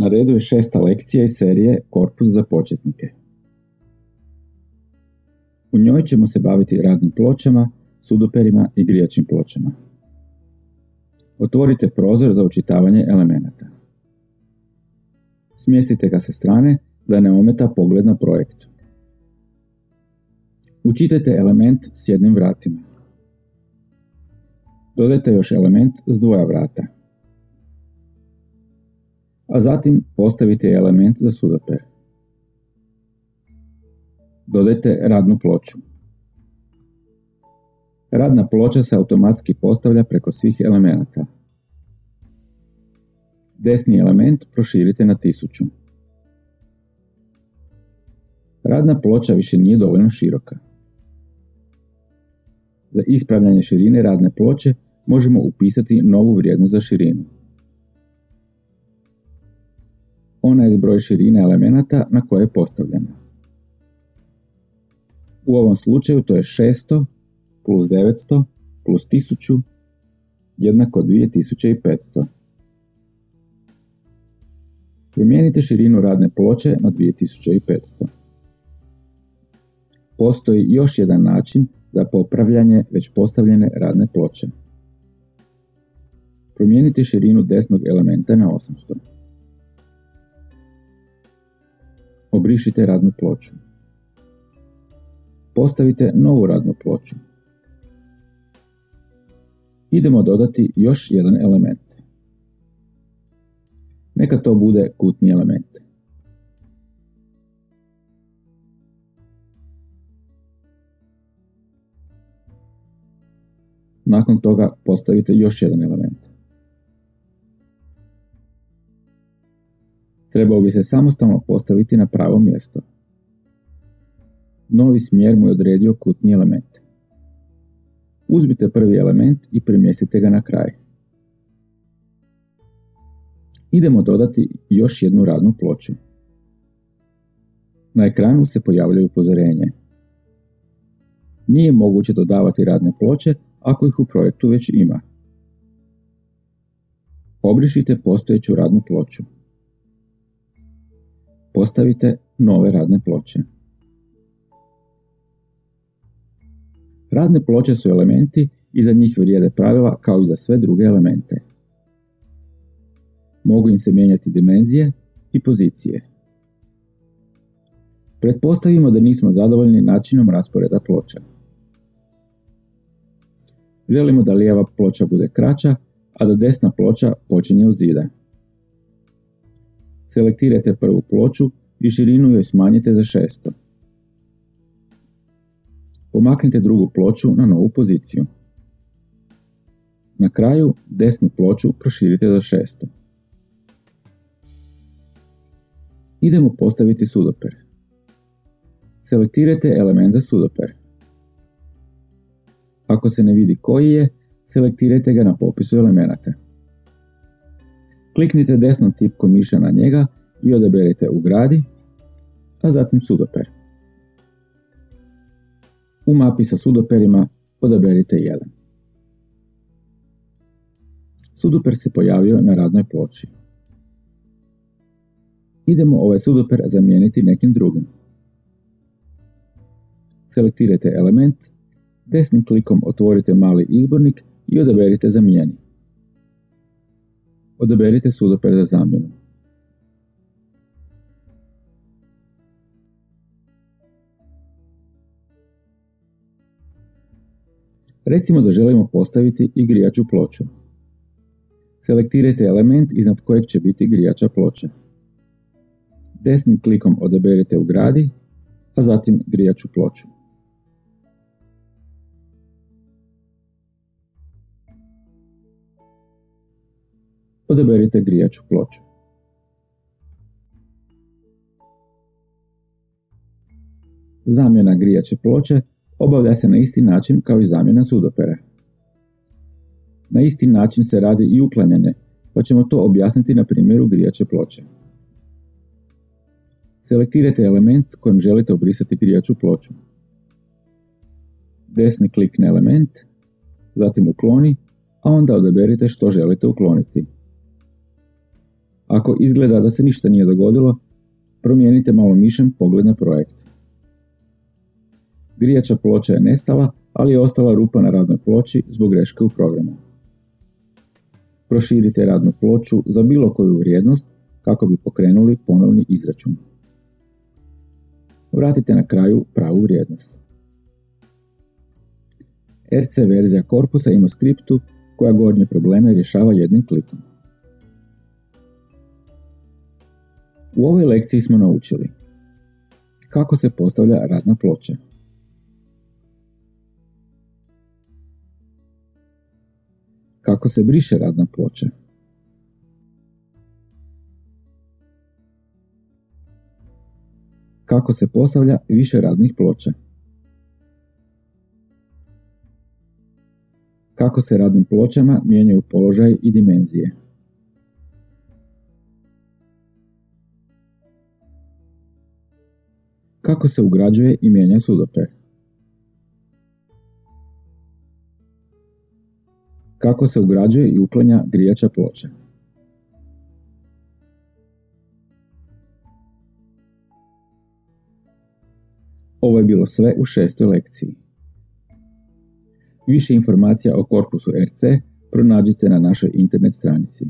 Na redu je 6. lekcija iz serije Korpus za početnike. U njoj ćemo se baviti radnim pločama, sudoperima i grijačim pločama. Otvorite prozor za učitavanje elemenata. Smjestite ga sa strane da ne ometa pogled na projekt. Učitajte element s jednim vratima. Dodajte još element s dvoja vrata. A zatim postavite element za sudoper. Dodajte radnu ploču. Radna ploča se automatski postavlja preko svih elemenata. Desni element proširite na 1000. Radna ploča više nije dovoljno široka. Za ispravljanje širine radne ploče možemo upisati novu vrijednost za širinu. Ona je zbroj širine elemenata na koje je postavljena. U ovom slučaju to je 600 plus 900 plus 1000 jednako 2500. Promijenite širinu radne ploče na 2500. Postoji još jedan način za popravljanje već postavljene radne ploče. Promijenite širinu desnog elementa na 800. Obrišite radnu ploču. Postavite novu radnu ploču. Idemo dodati još jedan element. Neka to bude kutni element. Nakon toga postavite još jedan element. Trebao bi se samostalno postaviti na pravo mjesto. Novi smjer mu je odredio kutni element. Uzmite prvi element i premjestite ga na kraj. Idemo dodati još jednu radnu ploču. Na ekranu se pojavljaju upozorenje. Nije moguće dodavati radne ploče ako ih u projektu već ima. Obrišite postojeću radnu ploču. Postavite nove radne ploče. Radne ploče su elementi i za njih vrijede pravila kao i za sve druge elemente. Mogu im se mijenjati dimenzije i pozicije. Pretpostavimo da nismo zadovoljni načinom rasporeda ploča. Želimo da lijeva ploča bude kraća, a da desna ploča počinje od zida. Selektirajte prvu ploču i širinu joj smanjite za 600. Pomaknite drugu ploču na novu poziciju. Na kraju desnu ploču proširite za 600. Idemo postaviti sudoper. Selektirajte element za sudoper. Ako se ne vidi koji je, selektirajte ga na popisu elemenata. Kliknite desnom tipkom miša na njega i odaberite Ugradi, a zatim sudoper. U mapi sa sudoperima odaberite jedan. Sudoper se pojavio na radnoj ploči. Idemo ovaj sudoper zamijeniti nekim drugim. Selektirajte element, desnim klikom otvorite mali izbornik i odaberite Zamijeni. Odaberite sudoper za zamjenu. Recimo da želimo postaviti i grijaču ploču. Selektirajte element iznad kojeg će biti grijača ploča. Desnim klikom odaberite Ugradi, a zatim grijaču ploču. Odaberite grijaču ploču. Zamjena grijače ploče obavlja se na isti način kao i zamjena sudopera. Na isti način se radi i uklanjanje, pa ćemo to objasniti na primjeru grijače ploče. Selektirajte element kojim želite obrisati grijaču ploču. Desni klik na element, zatim ukloni, a onda odaberite što želite ukloniti. Ako izgleda da se ništa nije dogodilo, promijenite malo mišem pogled na projekt. Grijača ploča je nestala, ali je ostala rupa na radnoj ploči zbog greške u programu. Proširite radnu ploču za bilo koju vrijednost kako bi pokrenuli ponovni izračun. Vratite na kraju pravu vrijednost. RC verzija korpusa ima skriptu koja gornje probleme rješava jednim klikom. U ovoj lekciji smo naučili kako se postavlja radna ploča, kako se briše radna ploča, kako se postavlja više radnih ploča, kako se radnim pločama mijenjaju položaj i dimenzije, kako se ugrađuje i mijenja sudoper, kako se ugrađuje i uklanja grijača ploča. Ovo je bilo sve u 6. lekciji. Više informacija o korpusu RC pronađite na našoj internet stranici.